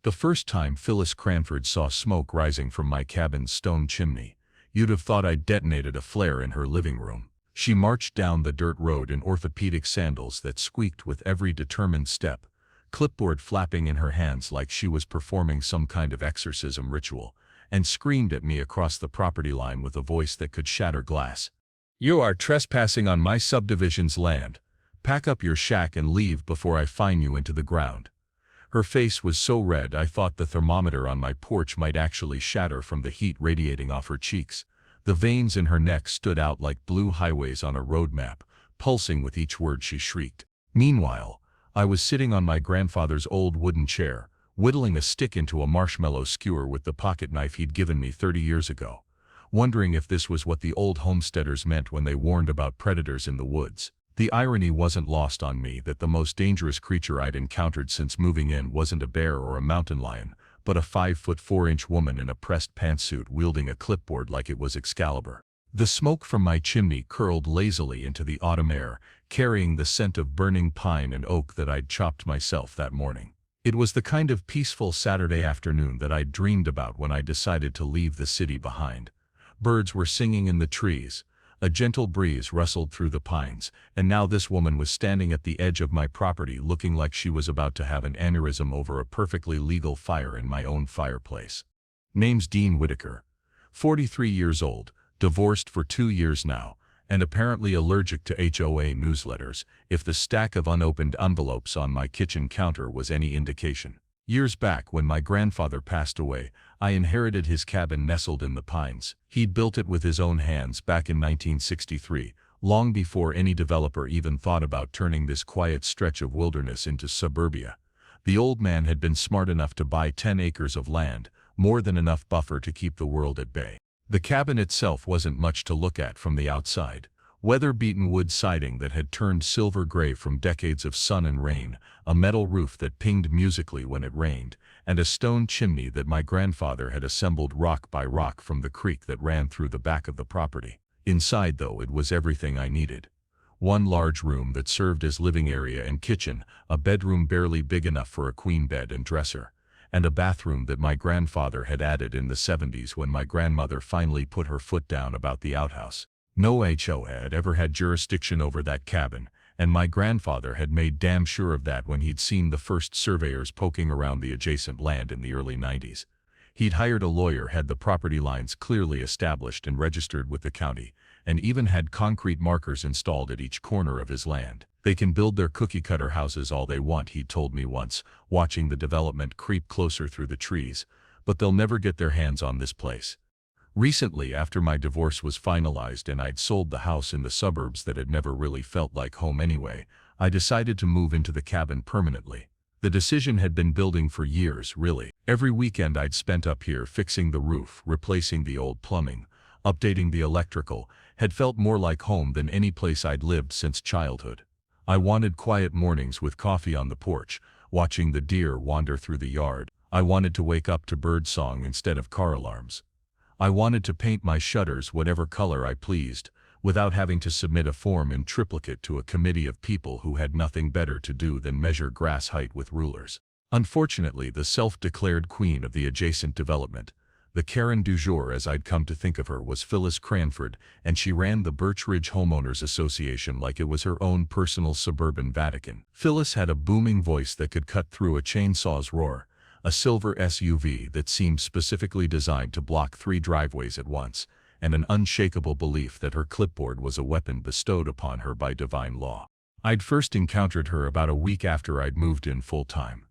The first time Phyllis Cranford saw smoke rising from my cabin's stone chimney, you'd have thought I'd detonated a flare in her living room. She marched down the dirt road in orthopedic sandals that squeaked with every determined step, clipboard flapping in her hands like she was performing some kind of exorcism ritual, and screamed at me across the property line with a voice that could shatter glass. "You are trespassing on my subdivision's land. Pack up your shack and leave before I fine you into the ground." Her face was so red I thought the thermometer on my porch might actually shatter from the heat radiating off her cheeks. The veins in her neck stood out like blue highways on a road map, pulsing with each word she shrieked. Meanwhile, I was sitting on my grandfather's old wooden chair, whittling a stick into a marshmallow skewer with the pocket knife he'd given me 30 years ago, wondering if this was what the old homesteaders meant when they warned about predators in the woods. The irony wasn't lost on me that the most dangerous creature I'd encountered since moving in wasn't a bear or a mountain lion, but a 5'4" woman in a pressed pantsuit wielding a clipboard like it was Excalibur. The smoke from my chimney curled lazily into the autumn air, carrying the scent of burning pine and oak that I'd chopped myself that morning. It was the kind of peaceful Saturday afternoon that I'd dreamed about when I decided to leave the city behind. Birds were singing in the trees. A gentle breeze rustled through the pines, and now this woman was standing at the edge of my property looking like she was about to have an aneurysm over a perfectly legal fire in my own fireplace. Name's Dean Whitaker. 43 years old, divorced for 2 years now, and apparently allergic to HOA newsletters, if the stack of unopened envelopes on my kitchen counter was any indication. Years back, when my grandfather passed away, I inherited his cabin nestled in the pines. He'd built it with his own hands back in 1963, long before any developer even thought about turning this quiet stretch of wilderness into suburbia. The old man had been smart enough to buy 10 acres of land, more than enough buffer to keep the world at bay. The cabin itself wasn't much to look at from the outside. Weather-beaten wood siding that had turned silver gray from decades of sun and rain, a metal roof that pinged musically when it rained, and a stone chimney that my grandfather had assembled rock by rock from the creek that ran through the back of the property. Inside, though, it was everything I needed. One large room that served as living area and kitchen, a bedroom barely big enough for a queen bed and dresser, and a bathroom that my grandfather had added in the 70s when my grandmother finally put her foot down about the outhouse. No HOA had ever had jurisdiction over that cabin, and my grandfather had made damn sure of that when he'd seen the first surveyors poking around the adjacent land in the early 90s. He'd hired a lawyer, had the property lines clearly established and registered with the county, and even had concrete markers installed at each corner of his land. They can build their cookie-cutter houses all they want, he told me once, watching the development creep closer through the trees, but they'll never get their hands on this place. Recently, after my divorce was finalized and I'd sold the house in the suburbs that had never really felt like home anyway, I decided to move into the cabin permanently. The decision had been building for years, really. Every weekend I'd spent up here fixing the roof, replacing the old plumbing, updating the electrical, had felt more like home than any place I'd lived since childhood. I wanted quiet mornings with coffee on the porch, watching the deer wander through the yard. I wanted to wake up to bird song instead of car alarms. I wanted to paint my shutters whatever color I pleased, without having to submit a form in triplicate to a committee of people who had nothing better to do than measure grass height with rulers. Unfortunately, the self-declared queen of the adjacent development, the Karen du jour as I'd come to think of her, was Phyllis Cranford, and she ran the Birch Ridge Homeowners Association like it was her own personal suburban Vatican. Phyllis had a booming voice that could cut through a chainsaw's roar, a silver SUV that seemed specifically designed to block 3 driveways at once, and an unshakable belief that her clipboard was a weapon bestowed upon her by divine law. I'd first encountered her about a week after I'd moved in full-time.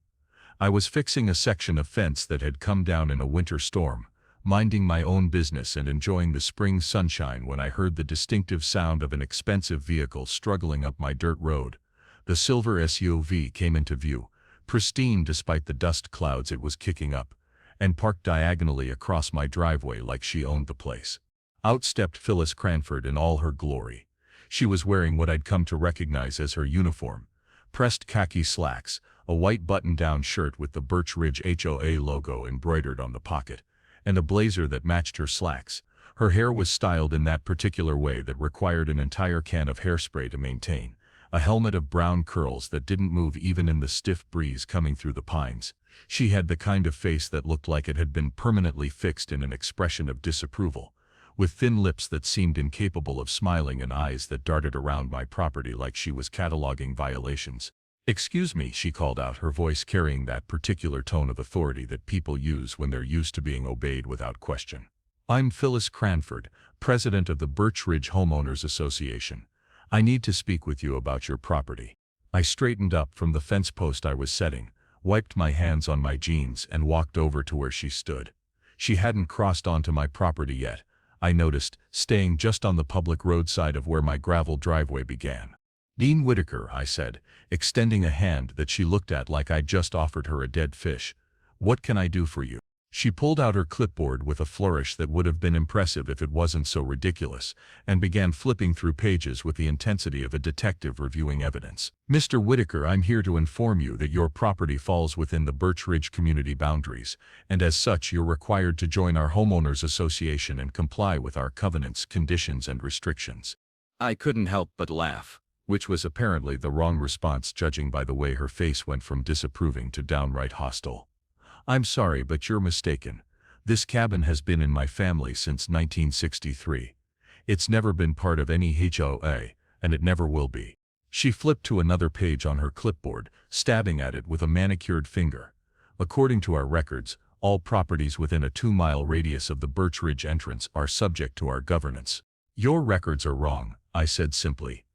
I was fixing a section of fence that had come down in a winter storm, minding my own business and enjoying the spring sunshine when I heard the distinctive sound of an expensive vehicle struggling up my dirt road. The silver SUV came into view, pristine despite the dust clouds it was kicking up, and parked diagonally across my driveway like she owned the place. Out stepped Phyllis Cranford in all her glory. She was wearing what I'd come to recognize as her uniform: pressed khaki slacks, a white button-down shirt with the Birch Ridge HOA logo embroidered on the pocket, and a blazer that matched her slacks. Her hair was styled in that particular way that required an entire can of hairspray to maintain, a helmet of brown curls that didn't move even in the stiff breeze coming through the pines. She had the kind of face that looked like it had been permanently fixed in an expression of disapproval, with thin lips that seemed incapable of smiling and eyes that darted around my property like she was cataloging violations. "Excuse me," she called out, her voice carrying that particular tone of authority that people use when they're used to being obeyed without question. "I'm Phyllis Cranford, president of the Birch Ridge Homeowners Association. I need to speak with you about your property." I straightened up from the fence post I was setting, wiped my hands on my jeans, and walked over to where she stood. She hadn't crossed onto my property yet, I noticed, staying just on the public roadside of where my gravel driveway began. "Dean Whitaker," I said, extending a hand that she looked at like I'd just offered her a dead fish. "What can I do for you?" She pulled out her clipboard with a flourish that would have been impressive if it wasn't so ridiculous, and began flipping through pages with the intensity of a detective reviewing evidence. "Mr. Whitaker, I'm here to inform you that your property falls within the Birch Ridge community boundaries, and as such you're required to join our homeowners association and comply with our covenants, conditions, and restrictions." I couldn't help but laugh, which was apparently the wrong response judging by the way her face went from disapproving to downright hostile. "I'm sorry, but you're mistaken. This cabin has been in my family since 1963. It's never been part of any HOA, and it never will be." She flipped to another page on her clipboard, stabbing at it with a manicured finger. "According to our records, all properties within a 2-mile radius of the Birch Ridge entrance are subject to our governance." "Your records are wrong," I said simply.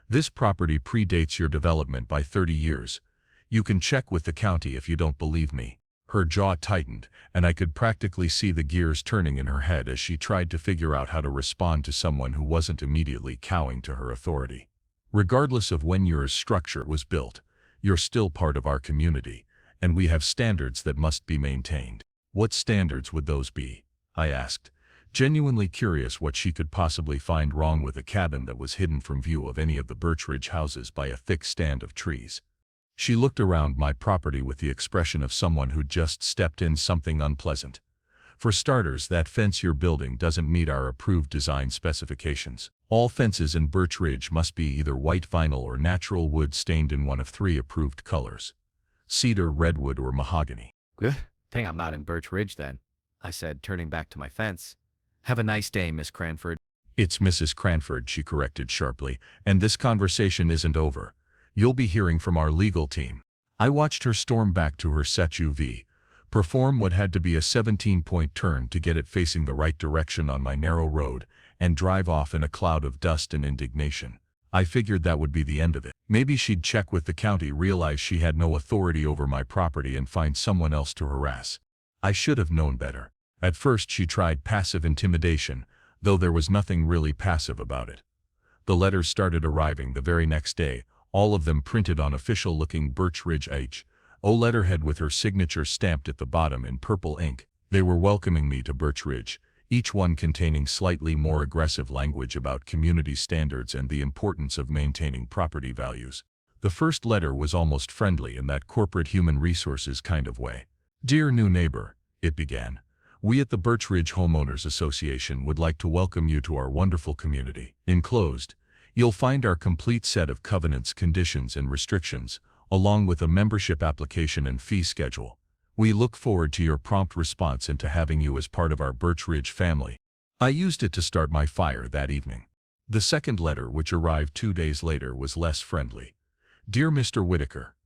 "This property predates your development by 30 years. You can check with the county if you don't believe me." Her jaw tightened, and I could practically see the gears turning in her head as she tried to figure out how to respond to someone who wasn't immediately cowing to her authority. "Regardless of when your structure was built, you're still part of our community, and we have standards that must be maintained." "What standards would those be?" I asked, genuinely curious what she could possibly find wrong with a cabin that was hidden from view of any of the Birch Ridge houses by a thick stand of trees. She looked around my property with the expression of someone who'd just stepped in something unpleasant. "For starters, that fence you're building doesn't meet our approved design specifications. All fences in Birch Ridge must be either white vinyl or natural wood stained in one of 3 approved colors: cedar, redwood, or mahogany." "Good thing I'm not in Birch Ridge then," I said, turning back to my fence. "Have a nice day, Miss Cranford." "It's Mrs. Cranford," she corrected sharply, "and this conversation isn't over. You'll be hearing from our legal team." I watched her storm back to her SUV, perform what had to be a 17-point turn to get it facing the right direction on my narrow road, and drive off in a cloud of dust and indignation. I figured that would be the end of it. Maybe she'd check with the county, realize she had no authority over my property, and find someone else to harass. I should have known better. At first she tried passive intimidation, though there was nothing really passive about it. The letters started arriving the very next day, all of them printed on official-looking Birch Ridge H.O. letterhead with her signature stamped at the bottom in purple ink. They were welcoming me to Birch Ridge, each one containing slightly more aggressive language about community standards and the importance of maintaining property values. The first letter was almost friendly in that corporate human resources kind of way. "Dear new neighbor," it began, "we at the Birch Ridge Homeowners Association would like to welcome you to our wonderful community. Enclosed, you'll find our complete set of covenants, conditions, and restrictions, along with a membership application and fee schedule. We look forward to your prompt response and to having you as part of our Birch Ridge family." I used it to start my fire that evening. The second letter, which arrived 2 days later, was less friendly. "Dear Mr. Whitaker,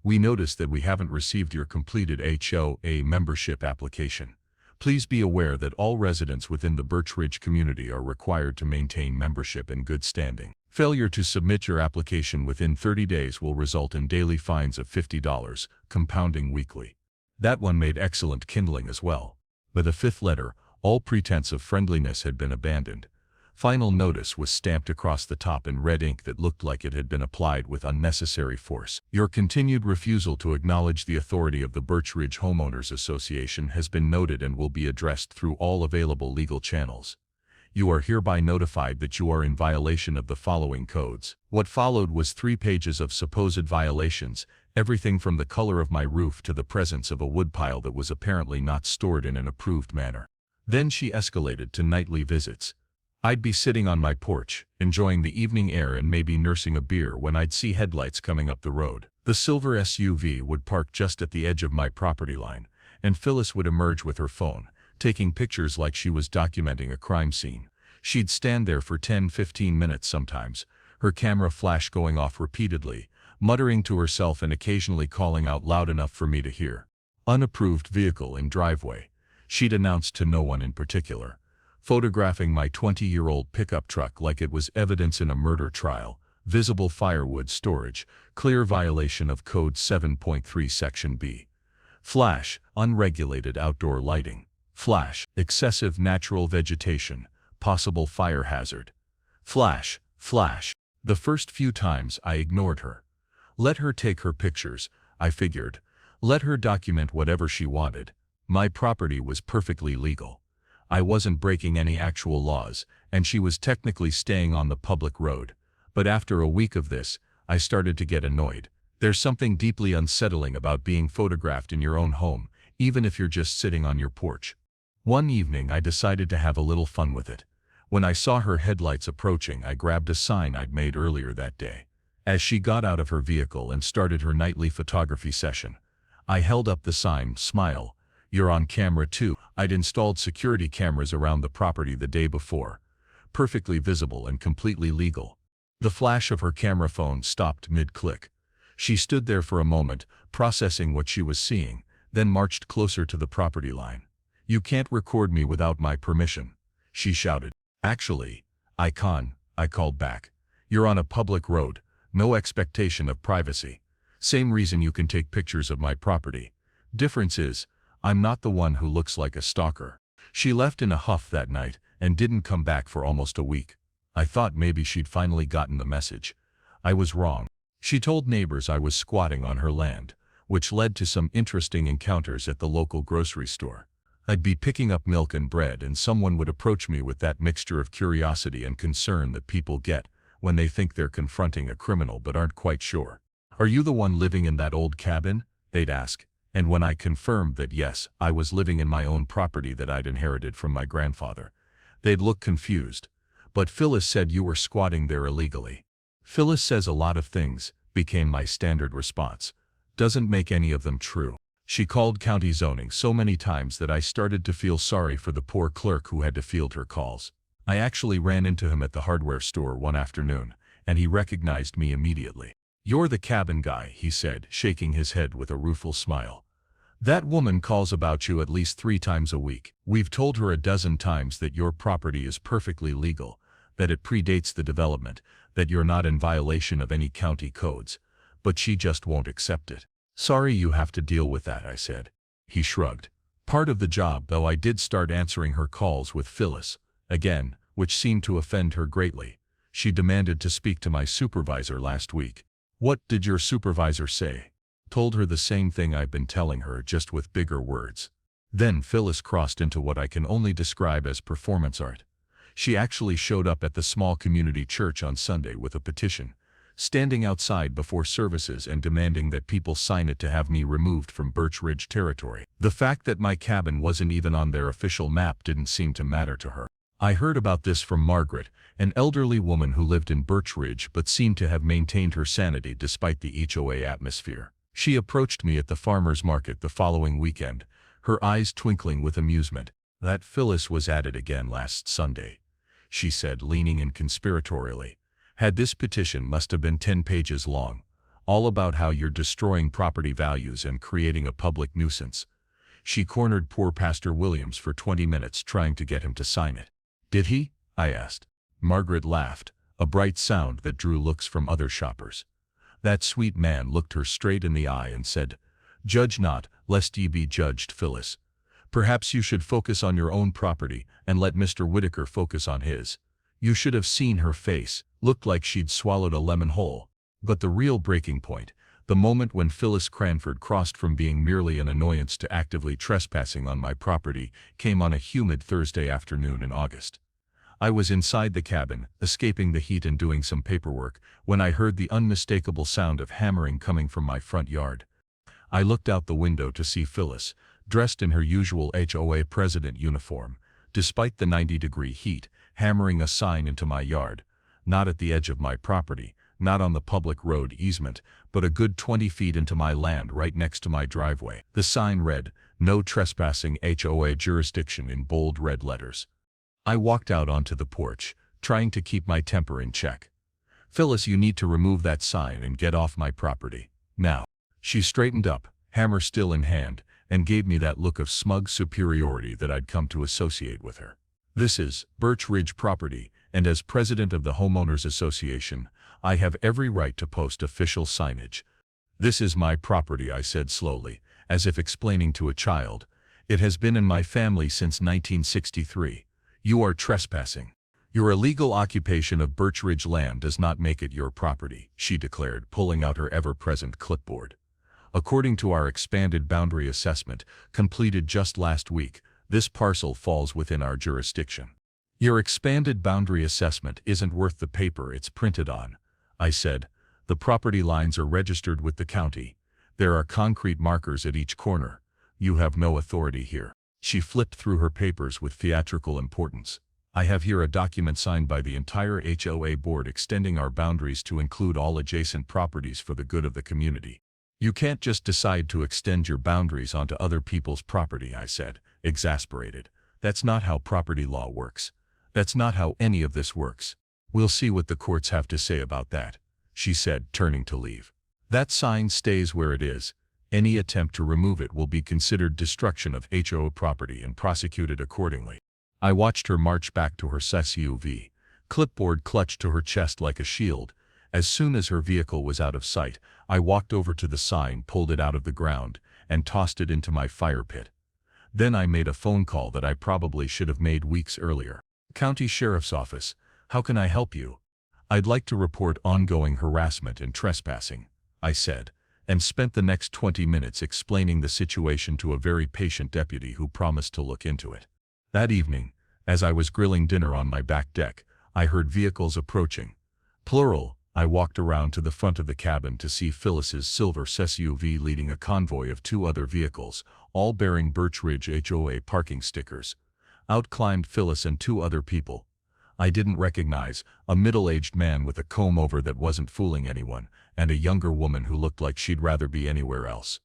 we noticed that we haven't received your completed HOA membership application. Please be aware that all residents within the Birch Ridge community are required to maintain membership in good standing. Failure to submit your application within 30 days will result in daily fines of $50, compounding weekly." That one made excellent kindling as well. By the fifth letter, all pretense of friendliness had been abandoned. Final notice was stamped across the top in red ink that looked like it had been applied with unnecessary force. "Your continued refusal to acknowledge the authority of the Birch Ridge Homeowners Association has been noted and will be addressed through all available legal channels. You are hereby notified that you are in violation of the following codes." What followed was 3 pages of supposed violations, everything from the color of my roof to the presence of a woodpile that was apparently not stored in an approved manner. Then she escalated to nightly visits. I'd be sitting on my porch, enjoying the evening air and maybe nursing a beer when I'd see headlights coming up the road. The silver SUV would park just at the edge of my property line, and Phyllis would emerge with her phone, taking pictures like she was documenting a crime scene. She'd stand there for 10-15 minutes sometimes, her camera flash going off repeatedly, muttering to herself and occasionally calling out loud enough for me to hear. Unapproved vehicle in driveway, she'd announced to no one in particular. Photographing my 20-year-old pickup truck like it was evidence in a murder trial. Visible firewood storage, clear violation of Code 7.3 Section B. Flash, unregulated outdoor lighting. Flash, excessive natural vegetation, possible fire hazard. Flash, flash. The first few times I ignored her. Let her take her pictures, I figured. Let her document whatever she wanted. My property was perfectly legal. I wasn't breaking any actual laws, and she was technically staying on the public road. But after a week of this, I started to get annoyed. There's something deeply unsettling about being photographed in your own home, even if you're just sitting on your porch. One evening I decided to have a little fun with it. When I saw her headlights approaching, I grabbed a sign I'd made earlier that day. As she got out of her vehicle and started her nightly photography session, I held up the sign, "Smile. You're on camera too." I'd installed security cameras around the property the day before, perfectly visible and completely legal. The flash of her camera phone stopped mid-click. She stood there for a moment, processing what she was seeing, then marched closer to the property line. "You can't record me without my permission," she shouted. "Actually, I can," I called back. "You're on a public road, no expectation of privacy. Same reason you can take pictures of my property. Difference is, I'm not the one who looks like a stalker." She left in a huff that night and didn't come back for almost a week. I thought maybe she'd finally gotten the message. I was wrong. She told neighbors I was squatting on her land, which led to some interesting encounters at the local grocery store. I'd be picking up milk and bread and someone would approach me with that mixture of curiosity and concern that people get when they think they're confronting a criminal but aren't quite sure. "Are you the one living in that old cabin?" they'd ask. And when I confirmed that yes, I was living in my own property that I'd inherited from my grandfather, they'd look confused. "But Phyllis said you were squatting there illegally." "Phyllis says a lot of things," became my standard response. "Doesn't make any of them true." She called county zoning so many times that I started to feel sorry for the poor clerk who had to field her calls. I actually ran into him at the hardware store one afternoon, and he recognized me immediately. "You're the cabin guy," he said, shaking his head with a rueful smile. "That woman calls about you at least 3 times a week. We've told her a dozen times that your property is perfectly legal, that it predates the development, that you're not in violation of any county codes, but she just won't accept it." "Sorry you have to deal with that," I said. He shrugged. "Part of the job, though." I did start answering her calls with Phyllis, again, which seemed to offend her greatly. She demanded to speak to my supervisor last week. "What did your supervisor say?" Told her the same thing I've been telling her, just with bigger words. Then Phyllis crossed into what I can only describe as performance art. She actually showed up at the small community church on Sunday with a petition, standing outside before services and demanding that people sign it to have me removed from Birch Ridge territory. The fact that my cabin wasn't even on their official map didn't seem to matter to her. I heard about this from Margaret, an elderly woman who lived in Birch Ridge but seemed to have maintained her sanity despite the HOA atmosphere. She approached me at the farmer's market the following weekend, her eyes twinkling with amusement. "That Phyllis was at it again last Sunday," she said, leaning in conspiratorially. "Had this petition must have been 10 pages long, all about how you're destroying property values and creating a public nuisance." She cornered poor Pastor Williams for 20 minutes trying to get him to sign it. "Did he?" I asked. Margaret laughed, a bright sound that drew looks from other shoppers. That sweet man looked her straight in the eye and said, "Judge not, lest ye be judged, Phyllis. Perhaps you should focus on your own property and let Mr. Whitaker focus on his." You should have seen her face, looked like she'd swallowed a lemon whole. But the real breaking point, the moment when Phyllis Cranford crossed from being merely an annoyance to actively trespassing on my property, came on a humid Thursday afternoon in August. I was inside the cabin, escaping the heat and doing some paperwork, when I heard the unmistakable sound of hammering coming from my front yard. I looked out the window to see Phyllis, dressed in her usual HOA president uniform, despite the 90-degree heat, hammering a sign into my yard, not at the edge of my property, not on the public road easement, but a good 20 feet into my land right next to my driveway. The sign read, "No trespassing, HOA jurisdiction," in bold red letters. I walked out onto the porch, trying to keep my temper in check. "Phyllis, you need to remove that sign and get off my property. Now." She straightened up, hammer still in hand, and gave me that look of smug superiority that I'd come to associate with her. "This is Birch Ridge property, and as president of the Homeowners Association, I have every right to post official signage." "This is my property," I said slowly, as if explaining to a child. "It has been in my family since 1963. You are trespassing. Your illegal occupation of Birch Ridge land does not make it your property," she declared, pulling out her ever-present clipboard. "According to our expanded boundary assessment, completed just last week, this parcel falls within our jurisdiction." "Your expanded boundary assessment isn't worth the paper it's printed on," I said. "The property lines are registered with the county. There are concrete markers at each corner. You have no authority here." She flipped through her papers with theatrical importance. "I have here a document signed by the entire HOA board extending our boundaries to include all adjacent properties for the good of the community." "You can't just decide to extend your boundaries onto other people's property," I said, exasperated. "That's not how property law works. That's not how any of this works." "We'll see what the courts have to say about that," she said, turning to leave. "That sign stays where it is. Any attempt to remove it will be considered destruction of HOA property and prosecuted accordingly." I watched her march back to her SUV, clipboard clutched to her chest like a shield. As soon as her vehicle was out of sight, I walked over to the sign, pulled it out of the ground, and tossed it into my fire pit. Then I made a phone call that I probably should have made weeks earlier. "County Sheriff's Office, how can I help you?" "I'd like to report ongoing harassment and trespassing," I said, and spent the next 20 minutes explaining the situation to a very patient deputy who promised to look into it. That evening, as I was grilling dinner on my back deck, I heard vehicles approaching. Plural. I walked around to the front of the cabin to see Phyllis's silver SUV leading a convoy of 2 other vehicles, all bearing Birch Ridge HOA parking stickers. Out climbed Phyllis and 2 other people I didn't recognize, a middle-aged man with a comb-over that wasn't fooling anyone, and a younger woman who looked like she'd rather be anywhere else.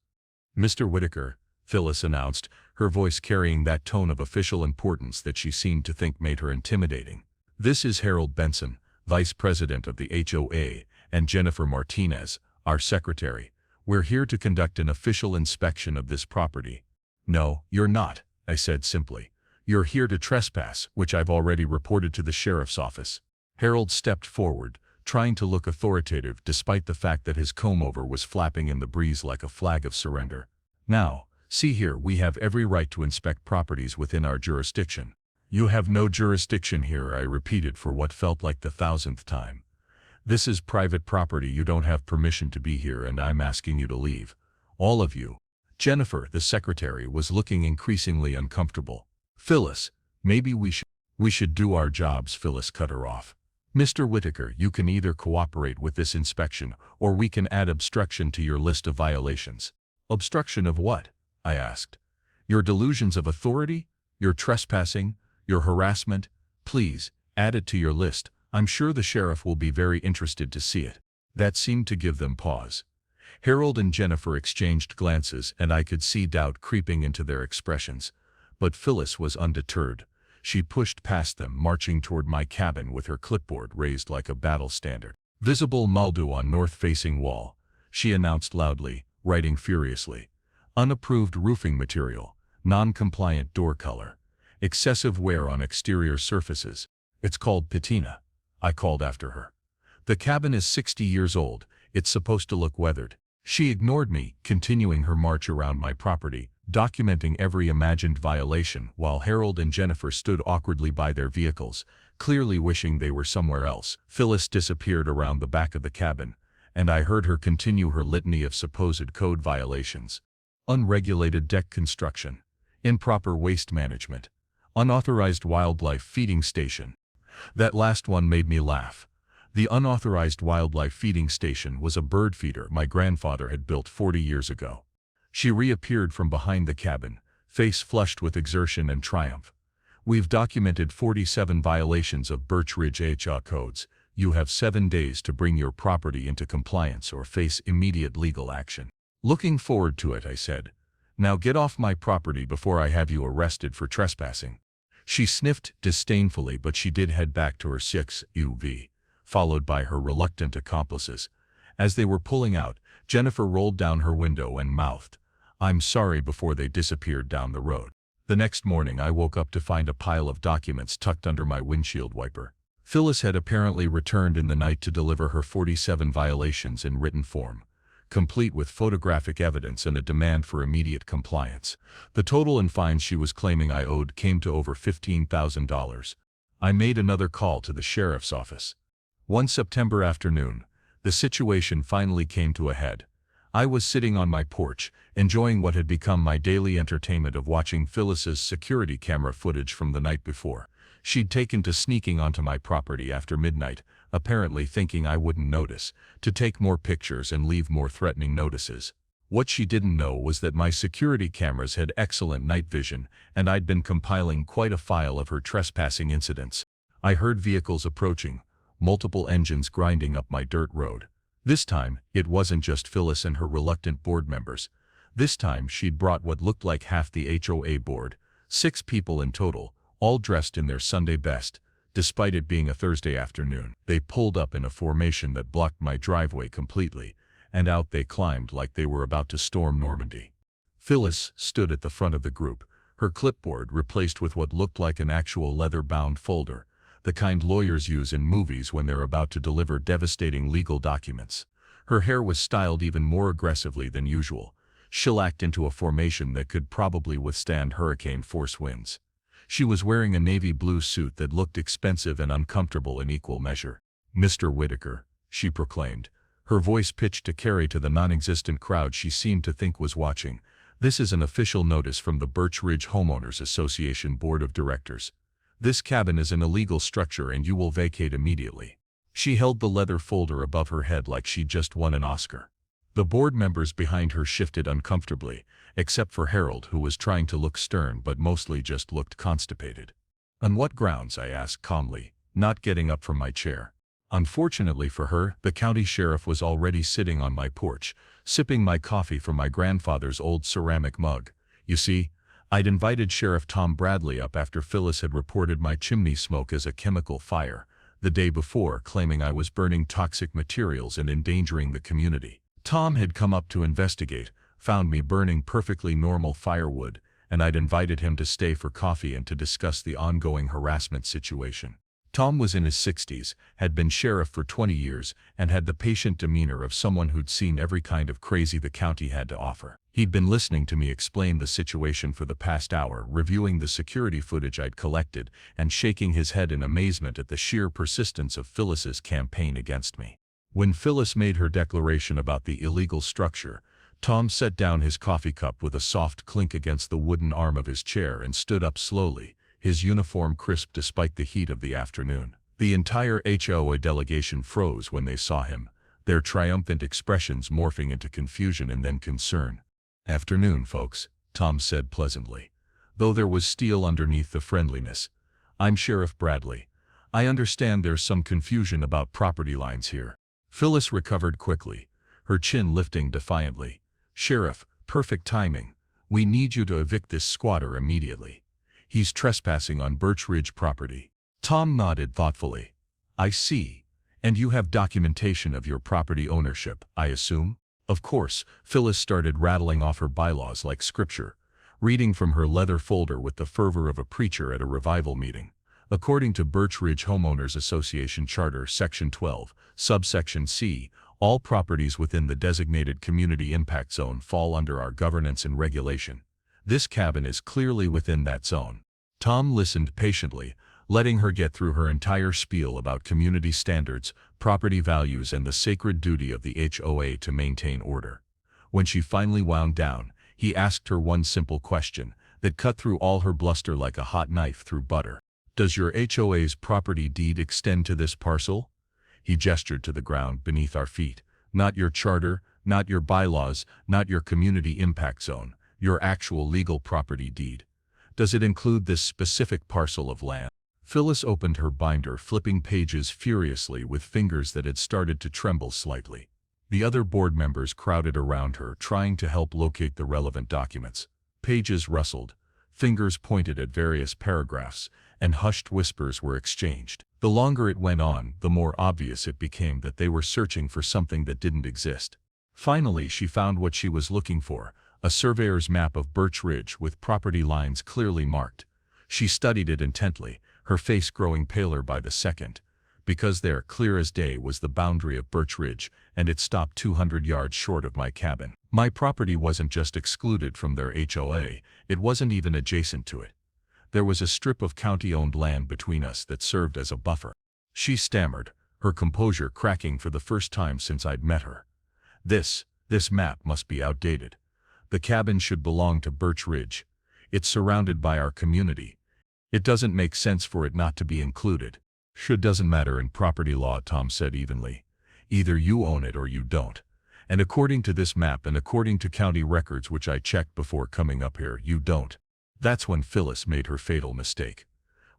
"Mr. Whitaker," Phyllis announced, her voice carrying that tone of official importance that she seemed to think made her intimidating. "This is Harold Benson, Vice President of the HOA, and Jennifer Martinez, our secretary. We're here to conduct an official inspection of this property." "No, you're not," I said simply. "You're here to trespass, which I've already reported to the sheriff's office." Harold stepped forward, trying to look authoritative despite the fact that his comb-over was flapping in the breeze like a flag of surrender. "Now, see here, we have every right to inspect properties within our jurisdiction." "You have no jurisdiction here," I repeated for what felt like the 1,000th time. "This is private property. You don't have permission to be here, and I'm asking you to leave. All of you." Jennifer, the secretary, was looking increasingly uncomfortable. "Phyllis, maybe we should do our jobs," Phyllis cut her off. "Mr. Whitaker, you can either cooperate with this inspection, or we can add obstruction to your list of violations." "Obstruction of what?" I asked. "Your delusions of authority? Your trespassing? Your harassment? Please, add it to your list. I'm sure the sheriff will be very interested to see it." That seemed to give them pause. Harold and Jennifer exchanged glances, and I could see doubt creeping into their expressions. But Phyllis was undeterred. She pushed past them, marching toward my cabin with her clipboard raised like a battle standard. "Visible mildew on north-facing wall," she announced loudly, writing furiously. "Unapproved roofing material, non-compliant door color, excessive wear on exterior surfaces." "It's called patina," I called after her. "The cabin is 60 years old. It's supposed to look weathered." She ignored me, continuing her march around my property, documenting every imagined violation while Harold and Jennifer stood awkwardly by their vehicles, clearly wishing they were somewhere else. Phyllis disappeared around the back of the cabin, and I heard her continue her litany of supposed code violations. Unregulated deck construction, improper waste management, unauthorized wildlife feeding station. That last one made me laugh. The unauthorized wildlife feeding station was a bird feeder my grandfather had built 40 years ago. She reappeared from behind the cabin, face flushed with exertion and triumph. We've documented 47 violations of Birch Ridge HOA codes. You have 7 days to bring your property into compliance or face immediate legal action. Looking forward to it, I said. Now get off my property before I have you arrested for trespassing. She sniffed disdainfully, but she did head back to her 6UV, followed by her reluctant accomplices. As they were pulling out, Jennifer rolled down her window and mouthed, "I'm sorry," before they disappeared down the road. The next morning I woke up to find a pile of documents tucked under my windshield wiper. Phyllis had apparently returned in the night to deliver her 47 violations in written form, complete with photographic evidence and a demand for immediate compliance. The total in fines she was claiming I owed came to over $15,000. I made another call to the sheriff's office. One September afternoon, the situation finally came to a head. I was sitting on my porch, enjoying what had become my daily entertainment of watching Phyllis's security camera footage from the night before. She'd taken to sneaking onto my property after midnight, apparently thinking I wouldn't notice, to take more pictures and leave more threatening notices. What she didn't know was that my security cameras had excellent night vision, and I'd been compiling quite a file of her trespassing incidents. I heard vehicles approaching, multiple engines grinding up my dirt road. This time, it wasn't just Phyllis and her reluctant board members. This time she'd brought what looked like half the HOA board, 6 people in total, all dressed in their Sunday best. Despite it being a Thursday afternoon, they pulled up in a formation that blocked my driveway completely, and out they climbed like they were about to storm Normandy. Phyllis stood at the front of the group, her clipboard replaced with what looked like an actual leather-bound folder, the kind lawyers use in movies when they're about to deliver devastating legal documents. Her hair was styled even more aggressively than usual, shellacked into a formation that could probably withstand hurricane-force winds. She was wearing a navy blue suit that looked expensive and uncomfortable in equal measure. "Mr. Whitaker," she proclaimed, her voice pitched to carry to the non-existent crowd she seemed to think was watching, "this is an official notice from the Birch Ridge Homeowners Association Board of Directors. This cabin is an illegal structure and you will vacate immediately." She held the leather folder above her head like she'd just won an Oscar. The board members behind her shifted uncomfortably, except for Harold, who was trying to look stern but mostly just looked constipated. "On what grounds?" I asked calmly, not getting up from my chair. Unfortunately for her, the county sheriff was already sitting on my porch, sipping my coffee from my grandfather's old ceramic mug. You see, I'd invited Sheriff Tom Bradley up after Phyllis had reported my chimney smoke as a chemical fire, the day before, claiming I was burning toxic materials and endangering the community. Tom had come up to investigate, found me burning perfectly normal firewood, and I'd invited him to stay for coffee and to discuss the ongoing harassment situation. Tom was in his 60s, had been sheriff for 20 years, and had the patient demeanor of someone who'd seen every kind of crazy the county had to offer. He'd been listening to me explain the situation for the past hour, reviewing the security footage I'd collected, and shaking his head in amazement at the sheer persistence of Phyllis's campaign against me. When Phyllis made her declaration about the illegal structure, Tom set down his coffee cup with a soft clink against the wooden arm of his chair and stood up slowly, his uniform crisp despite the heat of the afternoon. The entire HOA delegation froze when they saw him, their triumphant expressions morphing into confusion and then concern. "Afternoon, folks," Tom said pleasantly, though there was steel underneath the friendliness. "I'm Sheriff Bradley. I understand there's some confusion about property lines here." Phyllis recovered quickly, her chin lifting defiantly. "Sheriff, perfect timing. We need you to evict this squatter immediately. He's trespassing on Birch Ridge property." Tom nodded thoughtfully. "I see. And you have documentation of your property ownership, I assume?" Of course. Phyllis started rattling off her bylaws like scripture, reading from her leather folder with the fervor of a preacher at a revival meeting. "According to Birch Ridge Homeowners Association Charter, Section 12, Subsection C, all properties within the designated community impact zone fall under our governance and regulation. This cabin is clearly within that zone." Tom listened patiently, letting her get through her entire spiel about community standards, property values, and the sacred duty of the HOA to maintain order. When she finally wound down, he asked her one simple question that cut through all her bluster like a hot knife through butter. "Does your HOA's property deed extend to this parcel?" He gestured to the ground beneath our feet. "Not your charter, not your bylaws, not your community impact zone, your actual legal property deed." Does it include this specific parcel of land? Phyllis opened her binder, flipping pages furiously with fingers that had started to tremble slightly. The other board members crowded around her, trying to help locate the relevant documents. Pages rustled, fingers pointed at various paragraphs, and hushed whispers were exchanged. The longer it went on, the more obvious it became that they were searching for something that didn't exist. Finally, she found what she was looking for, a surveyor's map of Birch Ridge with property lines clearly marked. She studied it intently, her face growing paler by the second, because there, clear as day, was the boundary of Birch Ridge, and it stopped 200 yards short of my cabin. My property wasn't just excluded from their HOA, it wasn't even adjacent to it. There was a strip of county-owned land between us that served as a buffer. She stammered, her composure cracking for the first time since I'd met her. This map must be outdated. The cabin should belong to Birch Ridge. It's surrounded by our community. It doesn't make sense for it not to be included. Should doesn't matter in property law, Tom said evenly. Either you own it or you don't. And according to this map and according to county records which I checked before coming up here, you don't. That's when Phyllis made her fatal mistake.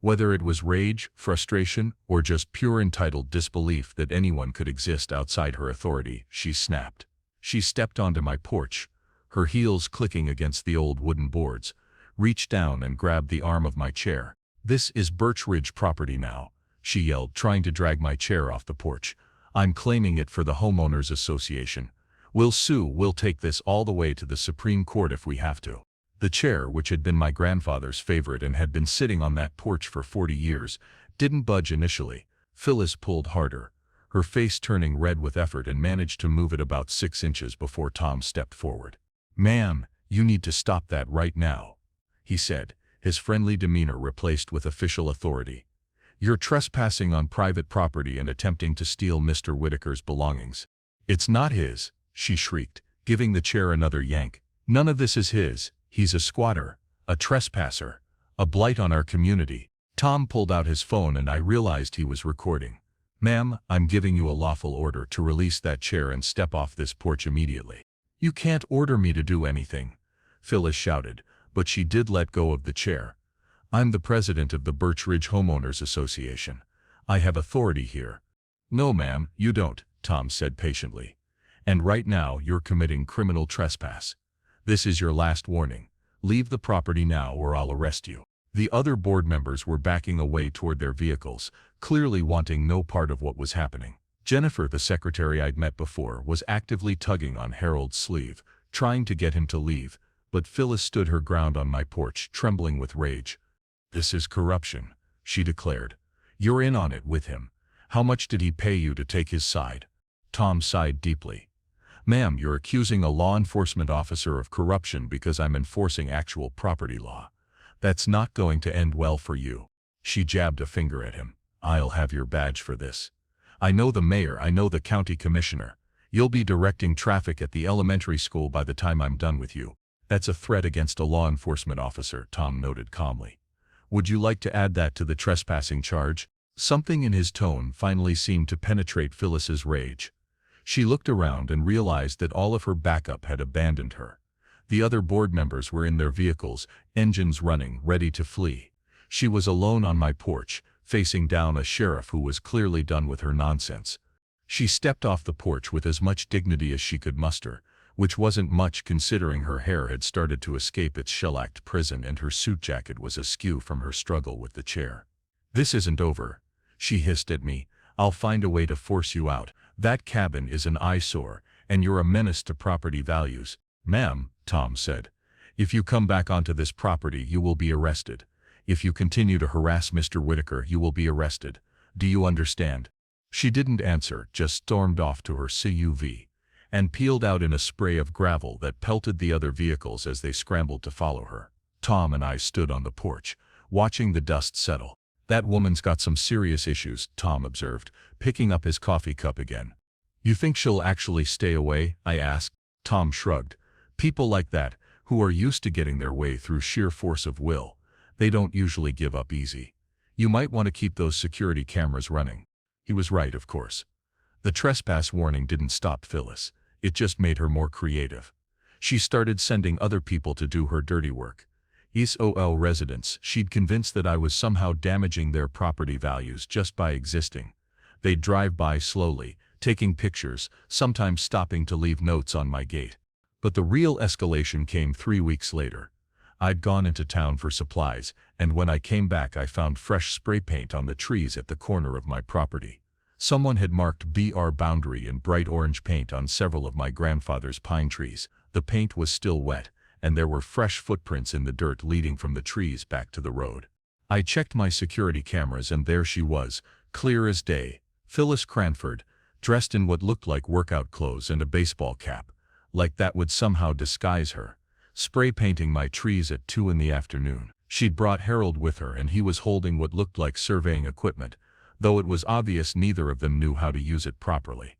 Whether it was rage, frustration, or just pure entitled disbelief that anyone could exist outside her authority, she snapped. She stepped onto my porch, her heels clicking against the old wooden boards, reached down and grabbed the arm of my chair. This is Birch Ridge property now, she yelled, trying to drag my chair off the porch. I'm claiming it for the homeowners association. We'll sue, we'll take this all the way to the Supreme Court if we have to. The chair, which had been my grandfather's favorite and had been sitting on that porch for 40 years, didn't budge initially. Phyllis pulled harder, her face turning red with effort, and managed to move it about 6 inches before Tom stepped forward. "Ma'am, you need to stop that right now," he said, his friendly demeanor replaced with official authority. "You're trespassing on private property and attempting to steal Mr. Whitaker's belongings." "It's not his," she shrieked, giving the chair another yank. "None of this is his. He's a squatter, a trespasser, a blight on our community." Tom pulled out his phone and I realized he was recording. "Ma'am, I'm giving you a lawful order to release that chair and step off this porch immediately." "You can't order me to do anything," Phyllis shouted, but she did let go of the chair. "I'm the president of the Birch Ridge Homeowners Association. I have authority here." "No, ma'am, you don't," Tom said patiently. "And right now you're committing criminal trespass. This is your last warning. Leave the property now or I'll arrest you." The other board members were backing away toward their vehicles, clearly wanting no part of what was happening. Jennifer, the secretary I'd met before, was actively tugging on Harold's sleeve, trying to get him to leave, but Phyllis stood her ground on my porch, trembling with rage. "This is corruption," she declared. "You're in on it with him. How much did he pay you to take his side?" Tom sighed deeply. "Ma'am, you're accusing a law enforcement officer of corruption because I'm enforcing actual property law. That's not going to end well for you." She jabbed a finger at him. "I'll have your badge for this. I know the mayor, I know the county commissioner. You'll be directing traffic at the elementary school by the time I'm done with you." "That's a threat against a law enforcement officer," Tom noted calmly. "Would you like to add that to the trespassing charge?" Something in his tone finally seemed to penetrate Phyllis's rage. She looked around and realized that all of her backup had abandoned her. The other board members were in their vehicles, engines running, ready to flee. She was alone on my porch, facing down a sheriff who was clearly done with her nonsense. She stepped off the porch with as much dignity as she could muster, which wasn't much considering her hair had started to escape its shellacked prison and her suit jacket was askew from her struggle with the chair. "This isn't over," she hissed at me. "I'll find a way to force you out. That cabin is an eyesore, and you're a menace to property values." "Ma'am," Tom said, "if you come back onto this property, you will be arrested. If you continue to harass Mr. Whitaker, you will be arrested. Do you understand?" She didn't answer, just stormed off to her SUV, and peeled out in a spray of gravel that pelted the other vehicles as they scrambled to follow her. Tom and I stood on the porch, watching the dust settle. "That woman's got some serious issues," Tom observed, picking up his coffee cup again. "You think she'll actually stay away?" I asked. Tom shrugged. "People like that, who are used to getting their way through sheer force of will, they don't usually give up easy. You might want to keep those security cameras running." He was right, of course. The trespass warning didn't stop Phyllis. It just made her more creative. She started sending other people to do her dirty work. HOA residents. She'd convinced that I was somehow damaging their property values just by existing. They'd drive by slowly, taking pictures, sometimes stopping to leave notes on my gate. But the real escalation came 3 weeks later. I'd gone into town for supplies, and when I came back I found fresh spray paint on the trees at the corner of my property. Someone had marked BR boundary in bright orange paint on several of my grandfather's pine trees. The paint was still wet, and there were fresh footprints in the dirt leading from the trees back to the road. I checked my security cameras and there she was, clear as day, Phyllis Cranford, dressed in what looked like workout clothes and a baseball cap, like that would somehow disguise her, spray painting my trees at 2 in the afternoon. She'd brought Harold with her and he was holding what looked like surveying equipment, though it was obvious neither of them knew how to use it properly.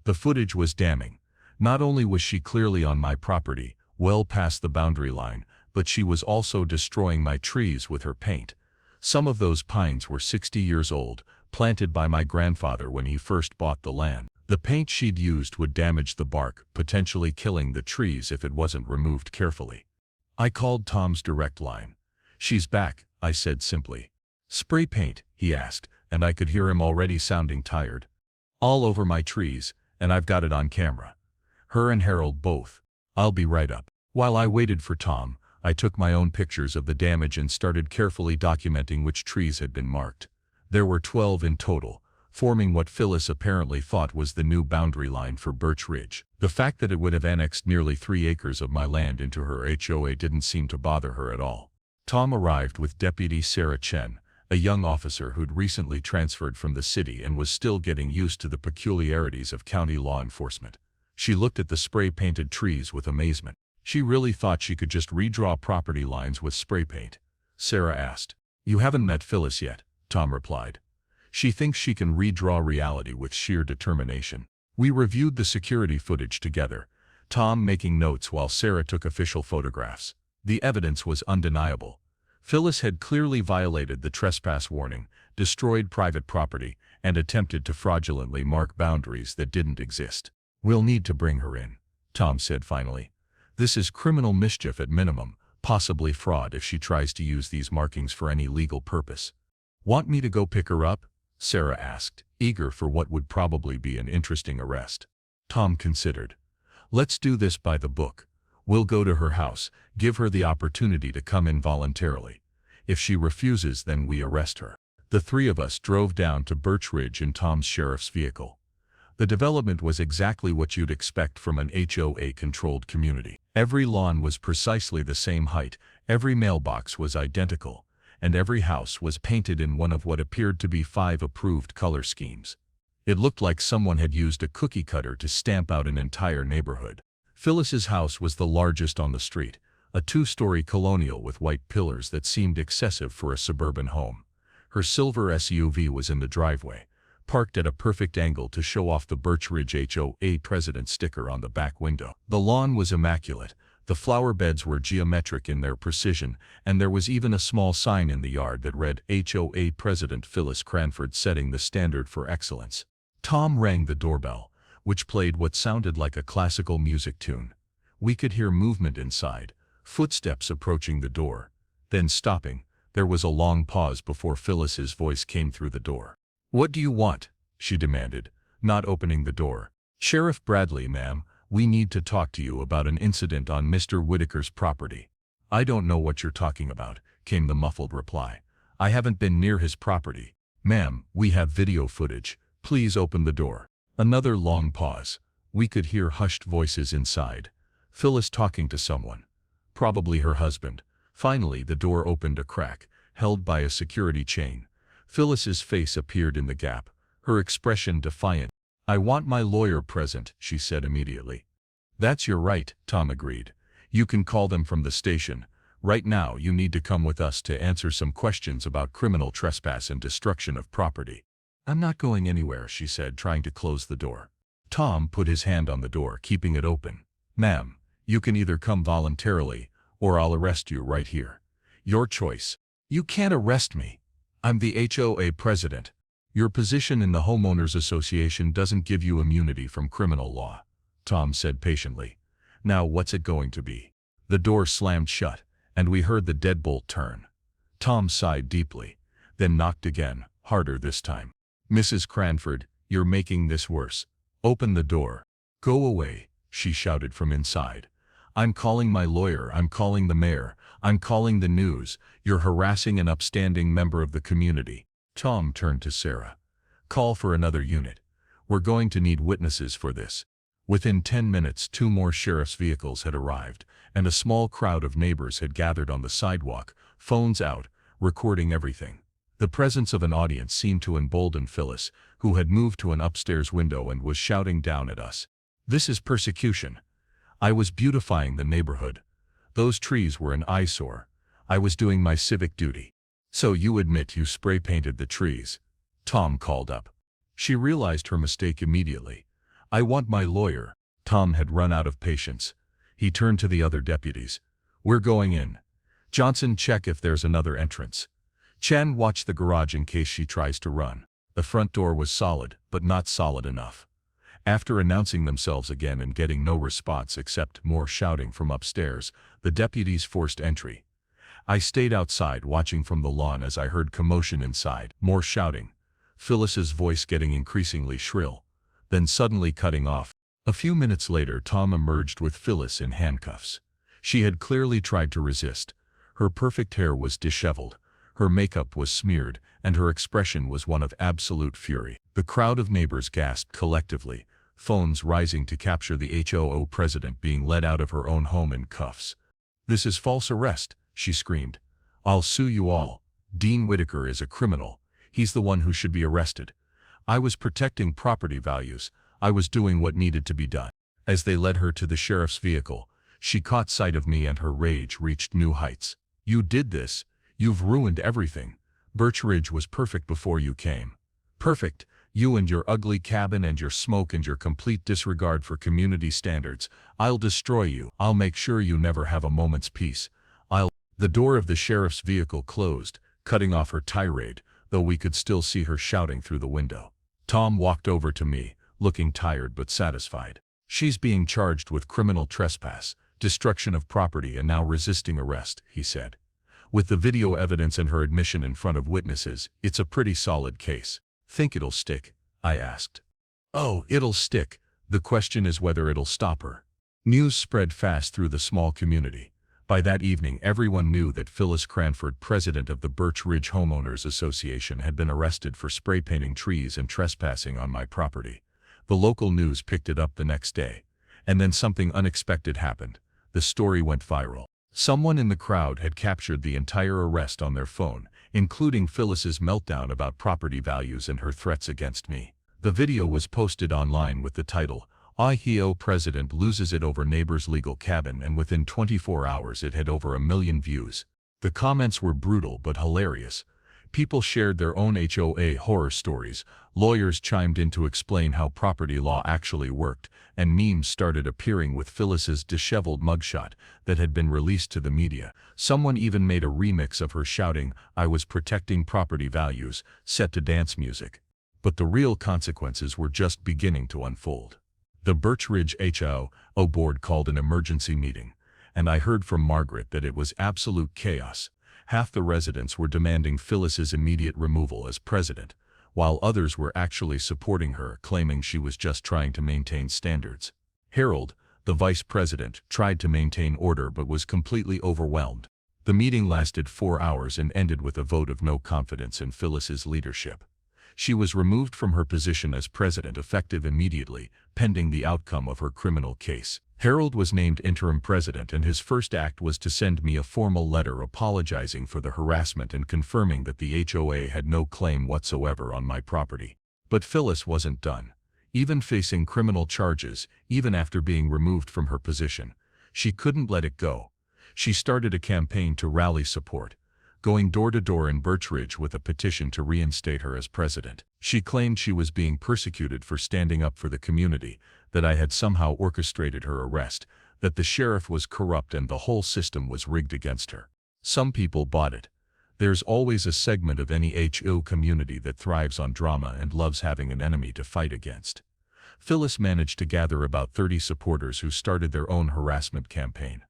The footage was damning. Not only was she clearly on my property, well past the boundary line, but she was also destroying my trees with her paint. Some of those pines were 60 years old, planted by my grandfather when he first bought the land. The paint she'd used would damage the bark, potentially killing the trees if it wasn't removed carefully. I called Tom's direct line. "She's back," I said simply. "Spray paint?" he asked, and I could hear him already sounding tired. "All over my trees, and I've got it on camera. Her and Harold both. I'll be right up." While I waited for Tom, I took my own pictures of the damage and started carefully documenting which trees had been marked. There were 12 in total, forming what Phyllis apparently thought was the new boundary line for Birch Ridge. The fact that it would have annexed nearly 3 acres of my land into her HOA didn't seem to bother her at all. Tom arrived with Deputy Sarah Chen, a young officer who'd recently transferred from the city and was still getting used to the peculiarities of county law enforcement. She looked at the spray-painted trees with amazement. She really thought she could just redraw property lines with spray paint? Sarah asked. "You haven't met Phyllis yet," Tom replied. "She thinks she can redraw reality with sheer determination." We reviewed the security footage together, Tom making notes while Sarah took official photographs. The evidence was undeniable. Phyllis had clearly violated the trespass warning, destroyed private property, and attempted to fraudulently mark boundaries that didn't exist. "We'll need to bring her in," Tom said finally. "This is criminal mischief at minimum, possibly fraud if she tries to use these markings for any legal purpose." "Want me to go pick her up?" Sarah asked, eager for what would probably be an interesting arrest. Tom considered. "Let's do this by the book. We'll go to her house, give her the opportunity to come in voluntarily. If she refuses, then we arrest her." The 3 of us drove down to Birch Ridge in Tom's sheriff's vehicle. The development was exactly what you'd expect from an HOA-controlled community. Every lawn was precisely the same height, every mailbox was identical, and every house was painted in one of what appeared to be 5 approved color schemes. It looked like someone had used a cookie cutter to stamp out an entire neighborhood. Phyllis's house was the largest on the street, a 2-story colonial with white pillars that seemed excessive for a suburban home. Her silver SUV was in the driveway, parked at a perfect angle to show off the Birch Ridge HOA president sticker on the back window. The lawn was immaculate, the flower beds were geometric in their precision, and there was even a small sign in the yard that read HOA President Phyllis Cranford, setting the standard for excellence. Tom rang the doorbell, which played what sounded like a classical music tune. We could hear movement inside, footsteps approaching the door, then stopping. There was a long pause before Phyllis's voice came through the door. "What do you want?" she demanded, not opening the door. "Sheriff Bradley, ma'am, we need to talk to you about an incident on Mr. Whitaker's property." "I don't know what you're talking about," came the muffled reply. "I haven't been near his property." "Ma'am, we have video footage. Please open the door." Another long pause. We could hear hushed voices inside. Phyllis talking to someone. Probably her husband. Finally, the door opened a crack, held by a security chain. Phyllis's face appeared in the gap, her expression defiant. "I want my lawyer present," she said immediately. "That's your right," Tom agreed. "You can call them from the station. Right now you need to come with us to answer some questions about criminal trespass and destruction of property." "I'm not going anywhere," she said, trying to close the door. Tom put his hand on the door, keeping it open. "Ma'am, you can either come voluntarily, or I'll arrest you right here. Your choice." "You can't arrest me. I'm the HOA president. Your position in the homeowners association doesn't give you immunity from criminal law," Tom said patiently. "Now what's it going to be?" The door slammed shut, and we heard the deadbolt turn. Tom sighed deeply, then knocked again, harder this time. "Mrs. Cranford, you're making this worse. Open the door." "Go away," she shouted from inside. "I'm calling my lawyer, I'm calling the mayor, I'm calling the news. You're harassing an upstanding member of the community." Tom turned to Sarah. "Call for another unit. We're going to need witnesses for this." Within 10 minutes, 2 more sheriff's vehicles had arrived, and a small crowd of neighbors had gathered on the sidewalk, phones out, recording everything. The presence of an audience seemed to embolden Phyllis, who had moved to an upstairs window and was shouting down at us. "This is persecution. I was beautifying the neighborhood. Those trees were an eyesore. I was doing my civic duty." "So you admit you spray-painted the trees?" Tom called up. She realized her mistake immediately. "I want my lawyer." Tom had run out of patience. He turned to the other deputies. "We're going in. Johnson, check if there's another entrance. Chen, watch the garage in case she tries to run." The front door was solid, but not solid enough. After announcing themselves again and getting no response except more shouting from upstairs, the deputies forced entry. I stayed outside watching from the lawn as I heard commotion inside, more shouting, Phyllis's voice getting increasingly shrill, then suddenly cutting off. A few minutes later, Tom emerged with Phyllis in handcuffs. She had clearly tried to resist. Her perfect hair was disheveled, her makeup was smeared, and her expression was one of absolute fury. The crowd of neighbors gasped collectively, phones rising to capture the HOA president being led out of her own home in cuffs. "This is false arrest," she screamed. "I'll sue you all. Dean Whitaker is a criminal. He's the one who should be arrested. I was protecting property values. I was doing what needed to be done." As they led her to the sheriff's vehicle, she caught sight of me and her rage reached new heights. "You did this. You've ruined everything. Birch Ridge was perfect before you came. Perfect. You and your ugly cabin and your smoke and your complete disregard for community standards. I'll destroy you. I'll make sure you never have a moment's peace. The door of the sheriff's vehicle closed, cutting off her tirade, though we could still see her shouting through the window. Tom walked over to me, looking tired but satisfied. "She's being charged with criminal trespass, destruction of property, and now resisting arrest," he said. "With the video evidence and her admission in front of witnesses, it's a pretty solid case." "Think it'll stick?" I asked. "Oh, it'll stick. The question is whether it'll stop her." News spread fast through the small community. By that evening, everyone knew that Phyllis Cranford, president of the Birch Ridge Homeowners Association, had been arrested for spray painting trees and trespassing on my property. The local news picked it up the next day. And then something unexpected happened. The story went viral. Someone in the crowd had captured the entire arrest on their phone, including Phyllis's meltdown about property values and her threats against me. The video was posted online with the title, "HOA President Loses It Over Neighbor's Legal Cabin," and within 24 hours it had over 1 million views. The comments were brutal but hilarious. People shared their own HOA horror stories, lawyers chimed in to explain how property law actually worked, and memes started appearing with Phyllis's disheveled mugshot that had been released to the media. Someone even made a remix of her shouting, "I was protecting property values," set to dance music. But the real consequences were just beginning to unfold. The Birch Ridge HOA board called an emergency meeting, and I heard from Margaret that it was absolute chaos. Half the residents were demanding Phyllis's immediate removal as president, while others were actually supporting her, claiming she was just trying to maintain standards. Harold, the vice president, tried to maintain order but was completely overwhelmed. The meeting lasted 4 hours and ended with a vote of no confidence in Phyllis's leadership. She was removed from her position as president effective immediately, pending the outcome of her criminal case. Harold was named interim president, and his first act was to send me a formal letter apologizing for the harassment and confirming that the HOA had no claim whatsoever on my property. But Phyllis wasn't done. Even facing criminal charges, even after being removed from her position, she couldn't let it go. She started a campaign to rally support, going door to door in Birch Ridge with a petition to reinstate her as president. She claimed she was being persecuted for standing up for the community, that I had somehow orchestrated her arrest, that the sheriff was corrupt and the whole system was rigged against her. Some people bought it. There's always a segment of any HOA community that thrives on drama and loves having an enemy to fight against. Phyllis managed to gather about 30 supporters who started their own harassment campaign.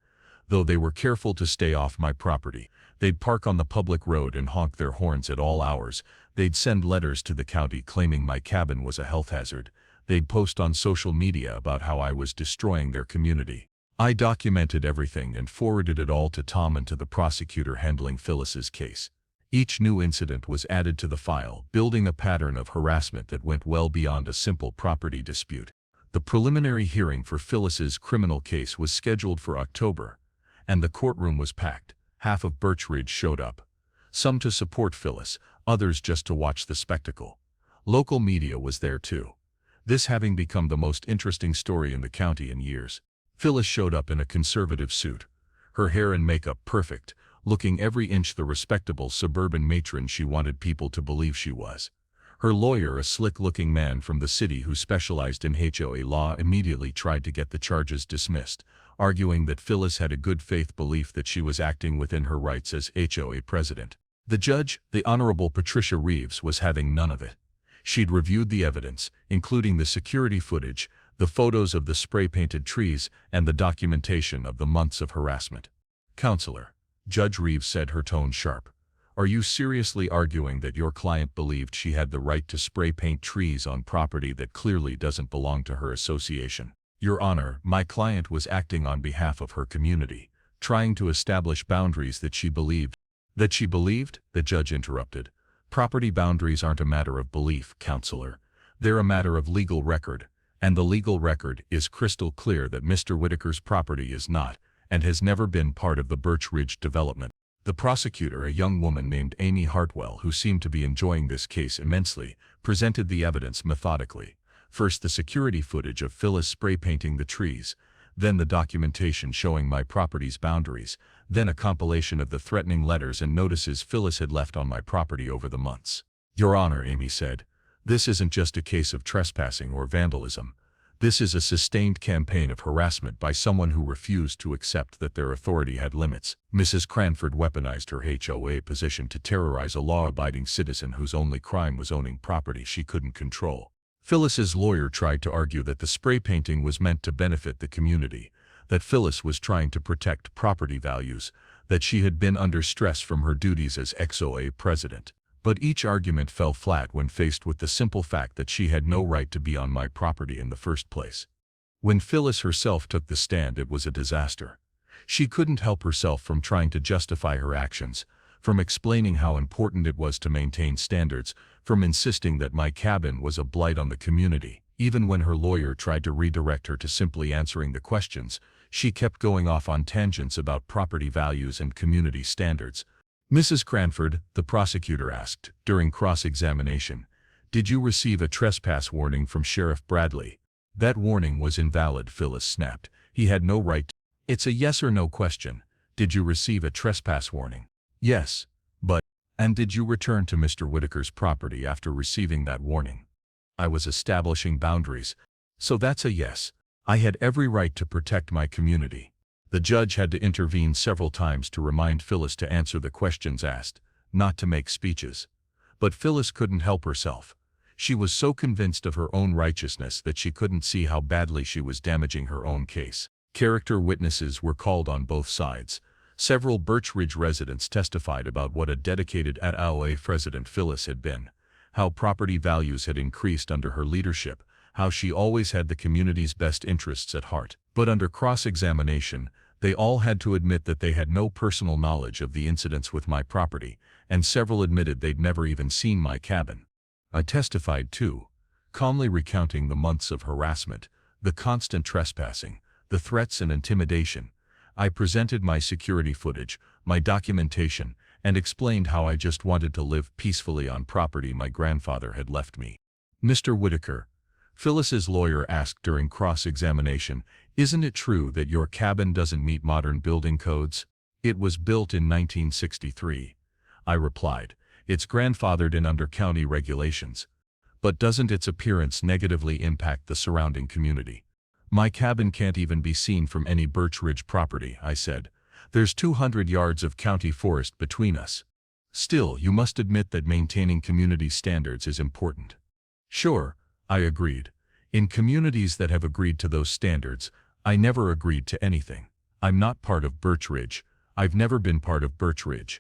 though they were careful to stay off my property. They'd park on the public road and honk their horns at all hours. They'd send letters to the county claiming my cabin was a health hazard. They'd post on social media about how I was destroying their community. I documented everything and forwarded it all to Tom and to the prosecutor handling Phyllis's case. Each new incident was added to the file, building a pattern of harassment that went well beyond a simple property dispute. The preliminary hearing for Phyllis's criminal case was scheduled for October, and the courtroom was packed. Half of Birch Ridge showed up. Some to support Phyllis, others just to watch the spectacle. Local media was there too. This having become the most interesting story in the county in years. Phyllis showed up in a conservative suit, her hair and makeup perfect, looking every inch the respectable suburban matron she wanted people to believe she was. Her lawyer, a slick-looking man from the city who specialized in HOA law, immediately tried to get the charges dismissed, arguing that Phyllis had a good faith belief that she was acting within her rights as HOA president. The judge, the Honorable Patricia Reeves, was having none of it. She'd reviewed the evidence, including the security footage, the photos of the spray-painted trees, and the documentation of the months of harassment. "Counselor," Judge Reeves said, her tone sharp, "are you seriously arguing that your client believed she had the right to spray-paint trees on property that clearly doesn't belong to her association?" "Your Honor, my client was acting on behalf of her community, trying to establish boundaries that she believed." "That she believed?" the judge interrupted. "Property boundaries aren't a matter of belief, Counselor. They're a matter of legal record, and the legal record is crystal clear that Mr. Whitaker's property is not, and has never been, part of the Birch Ridge development." The prosecutor, a young woman named Amy Hartwell, who seemed to be enjoying this case immensely, presented the evidence methodically. First the security footage of Phyllis spray painting the trees, then the documentation showing my property's boundaries, then a compilation of the threatening letters and notices Phyllis had left on my property over the months. "Your Honor," Amy said, "this isn't just a case of trespassing or vandalism. This is a sustained campaign of harassment by someone who refused to accept that their authority had limits." Mrs. Cranford weaponized her HOA position to terrorize a law-abiding citizen whose only crime was owning property she couldn't control. Phyllis's lawyer tried to argue that the spray painting was meant to benefit the community, that Phyllis was trying to protect property values, that she had been under stress from her duties as HOA president. But each argument fell flat when faced with the simple fact that she had no right to be on my property in the first place. When Phyllis herself took the stand, it was a disaster. She couldn't help herself from trying to justify her actions, from explaining how important it was to maintain standards, from insisting that my cabin was a blight on the community. Even when her lawyer tried to redirect her to simply answering the questions, she kept going off on tangents about property values and community standards. "Mrs. Cranford," the prosecutor asked, during cross-examination, "did you receive a trespass warning from Sheriff Bradley?" "That warning was invalid," Phyllis snapped. "He had no right to—" "It's a yes or no question. Did you receive a trespass warning?" "Yes, but—" "And did you return to Mr. Whitaker's property after receiving that warning?" "I was establishing boundaries." "So that's a yes. I had every right to protect my community." The judge had to intervene several times to remind Phyllis to answer the questions asked, not to make speeches. But Phyllis couldn't help herself. She was so convinced of her own righteousness that she couldn't see how badly she was damaging her own case. Character witnesses were called on both sides. Several Birch Ridge residents testified about what a dedicated HOA president Phyllis had been, how property values had increased under her leadership, how she always had the community's best interests at heart. But under cross-examination, they all had to admit that they had no personal knowledge of the incidents with my property, and several admitted they'd never even seen my cabin. I testified too, calmly recounting the months of harassment, the constant trespassing, the threats and intimidation. I presented my security footage, my documentation, and explained how I just wanted to live peacefully on property my grandfather had left me. "Mr. Whitaker," Phyllis's lawyer asked during cross-examination, "isn't it true that your cabin doesn't meet modern building codes?" "It was built in 1963. I replied. "It's grandfathered in under county regulations. But doesn't its appearance negatively impact the surrounding community?" "My cabin can't even be seen from any Birch Ridge property," I said. "There's 200 yards of county forest between us." "Still, you must admit that maintaining community standards is important." "Sure," I agreed. "In communities that have agreed to those standards, I never agreed to anything. I'm not part of Birch Ridge. I've never been part of Birch Ridge.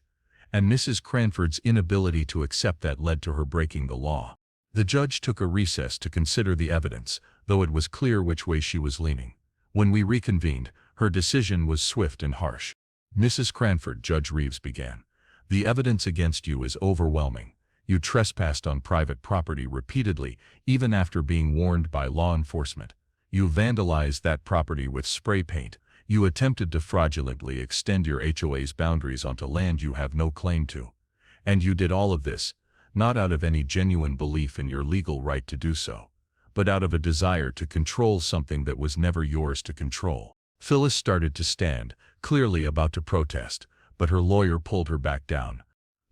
And Mrs. Cranford's inability to accept that led to her breaking the law. The judge took a recess to consider the evidence, though it was clear which way she was leaning. When we reconvened, her decision was swift and harsh. Mrs. Cranford, Judge Reeves began. The evidence against you is overwhelming. You trespassed on private property repeatedly, even after being warned by law enforcement. You vandalized that property with spray paint. You attempted to fraudulently extend your HOA's boundaries onto land you have no claim to. And you did all of this, not out of any genuine belief in your legal right to do so, but out of a desire to control something that was never yours to control. Phyllis started to stand, clearly about to protest, but her lawyer pulled her back down.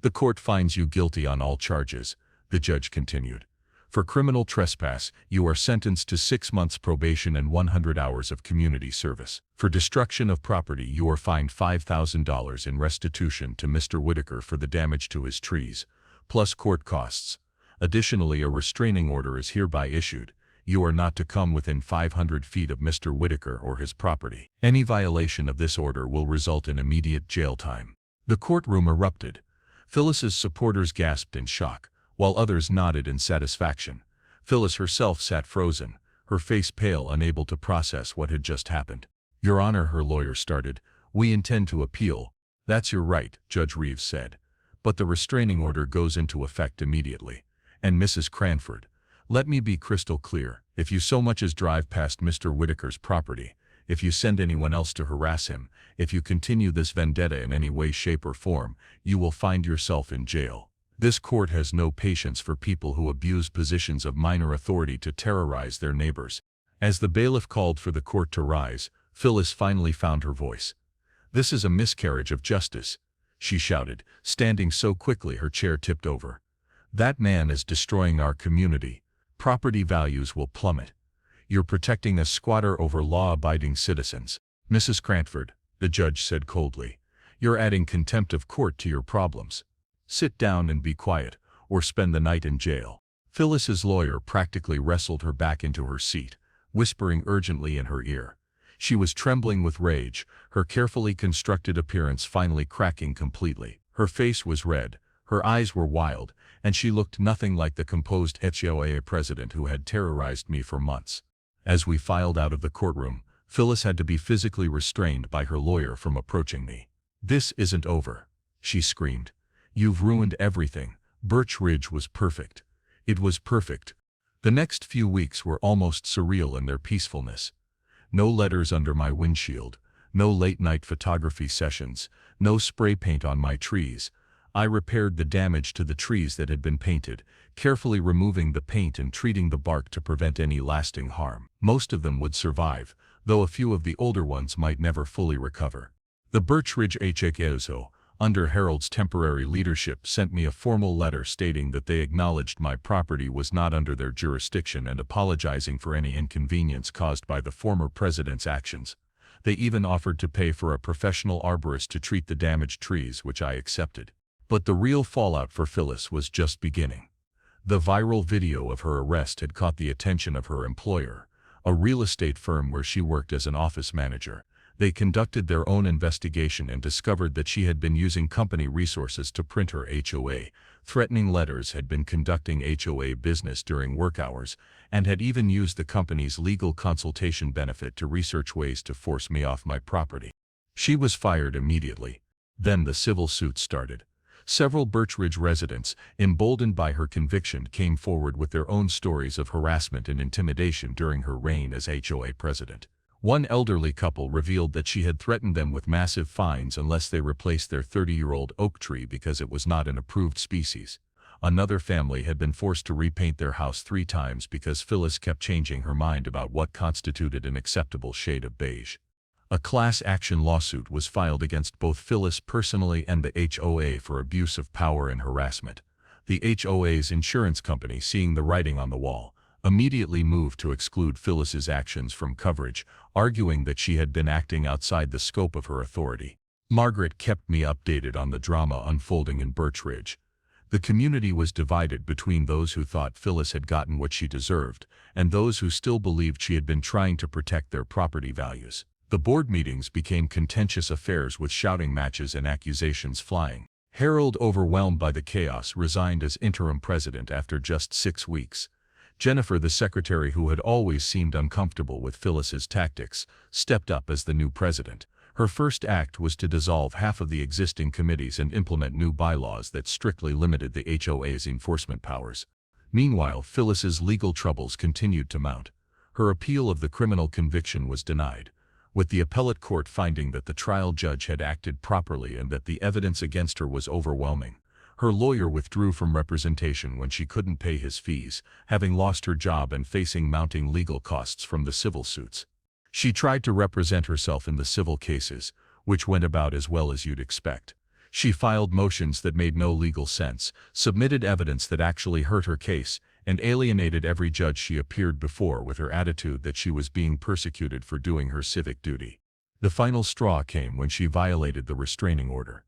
The court finds you guilty on all charges, the judge continued. For criminal trespass, you are sentenced to 6 months probation and 100 hours of community service. For destruction of property, you are fined $5,000 in restitution to Mr. Whitaker for the damage to his trees, plus court costs. Additionally, a restraining order is hereby issued. You are not to come within 500 feet of Mr. Whitaker or his property. Any violation of this order will result in immediate jail time. The courtroom erupted. Phyllis's supporters gasped in shock, while others nodded in satisfaction. Phyllis herself sat frozen, her face pale, unable to process what had just happened. Your Honor, her lawyer started, we intend to appeal. That's your right, Judge Reeves said. But the restraining order goes into effect immediately. And Mrs. Cranford, let me be crystal clear. If you so much as drive past Mr. Whitaker's property, if you send anyone else to harass him, if you continue this vendetta in any way, shape, or form, you will find yourself in jail. This court has no patience for people who abuse positions of minor authority to terrorize their neighbors. As the bailiff called for the court to rise, Phyllis finally found her voice. This is a miscarriage of justice, she shouted, standing so quickly her chair tipped over. That man is destroying our community. Property values will plummet. You're protecting a squatter over law-abiding citizens. Mrs. Cranford, the judge said coldly, you're adding contempt of court to your problems. Sit down and be quiet, or spend the night in jail. Phyllis's lawyer practically wrestled her back into her seat, whispering urgently in her ear. She was trembling with rage, her carefully constructed appearance finally cracking completely. Her face was red, her eyes were wild, and she looked nothing like the composed HOA president who had terrorized me for months. As we filed out of the courtroom, Phyllis had to be physically restrained by her lawyer from approaching me. This isn't over, she screamed. You've ruined everything. Birch Ridge was perfect. It was perfect. The next few weeks were almost surreal in their peacefulness. No letters under my windshield, no late-night photography sessions, no spray paint on my trees. I repaired the damage to the trees that had been painted, carefully removing the paint and treating the bark to prevent any lasting harm. Most of them would survive, though a few of the older ones might never fully recover. The Birch Ridge HOA, under Harold's temporary leadership, sent me a formal letter stating that they acknowledged my property was not under their jurisdiction and apologizing for any inconvenience caused by the former president's actions. They even offered to pay for a professional arborist to treat the damaged trees, which I accepted. But the real fallout for Phyllis was just beginning. The viral video of her arrest had caught the attention of her employer, a real estate firm where she worked as an office manager. They conducted their own investigation and discovered that she had been using company resources to print her HOA, threatening letters, had been conducting HOA business during work hours, and had even used the company's legal consultation benefit to research ways to force me off my property. She was fired immediately. Then the civil suit started. Several Birch Ridge residents, emboldened by her conviction, came forward with their own stories of harassment and intimidation during her reign as HOA president. One elderly couple revealed that she had threatened them with massive fines unless they replaced their 30-year-old oak tree because it was not an approved species. Another family had been forced to repaint their house 3 times because Phyllis kept changing her mind about what constituted an acceptable shade of beige. A class action lawsuit was filed against both Phyllis personally and the HOA for abuse of power and harassment. The HOA's insurance company, seeing the writing on the wall, immediately moved to exclude Phyllis's actions from coverage, arguing that she had been acting outside the scope of her authority. Margaret kept me updated on the drama unfolding in Birch Ridge. The community was divided between those who thought Phyllis had gotten what she deserved and those who still believed she had been trying to protect their property values. The board meetings became contentious affairs with shouting matches and accusations flying. Harold, overwhelmed by the chaos, resigned as interim president after just 6 weeks. Jennifer, the secretary who had always seemed uncomfortable with Phyllis's tactics, stepped up as the new president. Her first act was to dissolve half of the existing committees and implement new bylaws that strictly limited the HOA's enforcement powers. Meanwhile, Phyllis's legal troubles continued to mount. Her appeal of the criminal conviction was denied, with the appellate court finding that the trial judge had acted properly and that the evidence against her was overwhelming. Her lawyer withdrew from representation when she couldn't pay his fees, having lost her job and facing mounting legal costs from the civil suits. She tried to represent herself in the civil cases, which went about as well as you'd expect. She filed motions that made no legal sense, submitted evidence that actually hurt her case, and alienated every judge she appeared before with her attitude that she was being persecuted for doing her civic duty. The final straw came when she violated the restraining order.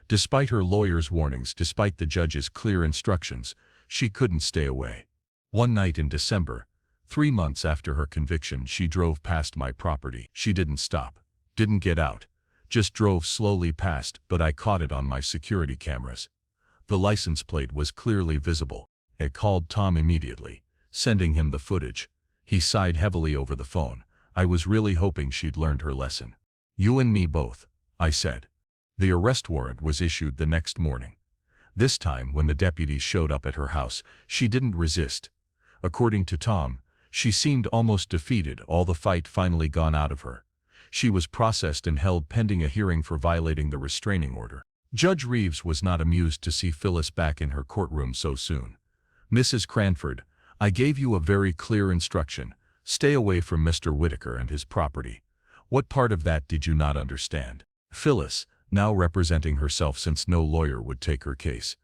Despite her lawyer's warnings, despite the judge's clear instructions, she couldn't stay away. One night in December, 3 months after her conviction, she drove past my property. She didn't stop, didn't get out, just drove slowly past, but I caught it on my security cameras. The license plate was clearly visible. I called Tom immediately, sending him the footage. He sighed heavily over the phone. I was really hoping she'd learned her lesson. You and me both, I said. The arrest warrant was issued the next morning. This time, when the deputies showed up at her house, she didn't resist. According to Tom, she seemed almost defeated, all the fight finally gone out of her. She was processed and held pending a hearing for violating the restraining order. Judge Reeves was not amused to see Phyllis back in her courtroom so soon. Mrs. Cranford, I gave you a very clear instruction. Stay away from Mr. Whitaker and his property. What part of that did you not understand? Phyllis, now representing herself since no lawyer would take her case,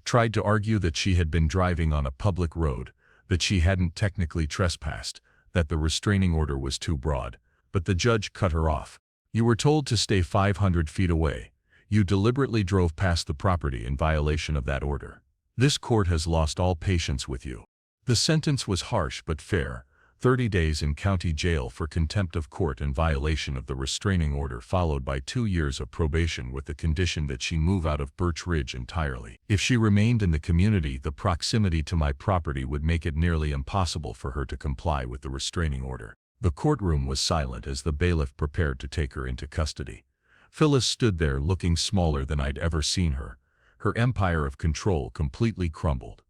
tried to argue that she had been driving on a public road, that she hadn't technically trespassed, that the restraining order was too broad, but the judge cut her off. You were told to stay 500 feet away. You deliberately drove past the property in violation of that order. This court has lost all patience with you. The sentence was harsh but fair. 30 days in county jail for contempt of court and violation of the restraining order, followed by 2 years of probation with the condition that she move out of Birch Ridge entirely. If she remained in the community, the proximity to my property would make it nearly impossible for her to comply with the restraining order. The courtroom was silent as the bailiff prepared to take her into custody. Phyllis stood there looking smaller than I'd ever seen her. Her empire of control completely crumbled.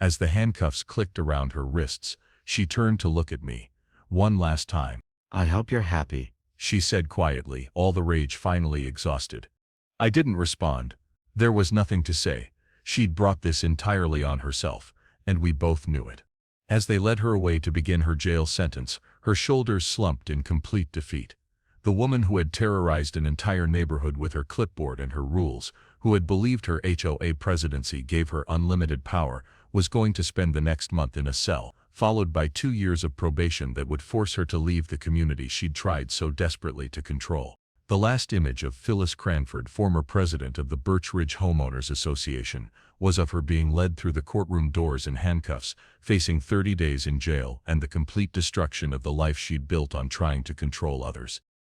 As the handcuffs clicked around her wrists, she turned to look at me. One last time. I hope you're happy, she said quietly, all the rage finally exhausted. I didn't respond. There was nothing to say. She'd brought this entirely on herself, and we both knew it. As they led her away to begin her jail sentence, her shoulders slumped in complete defeat. The woman who had terrorized an entire neighborhood with her clipboard and her rules, who had believed her HOA presidency gave her unlimited power, was going to spend the next month in a cell, followed by 2 years of probation that would force her to leave the community she'd tried so desperately to control. The last image of Phyllis Cranford, former president of the Birch Ridge Homeowners Association, was of her being led through the courtroom doors in handcuffs, facing 30 days in jail and the complete destruction of the life she'd built on trying to control others.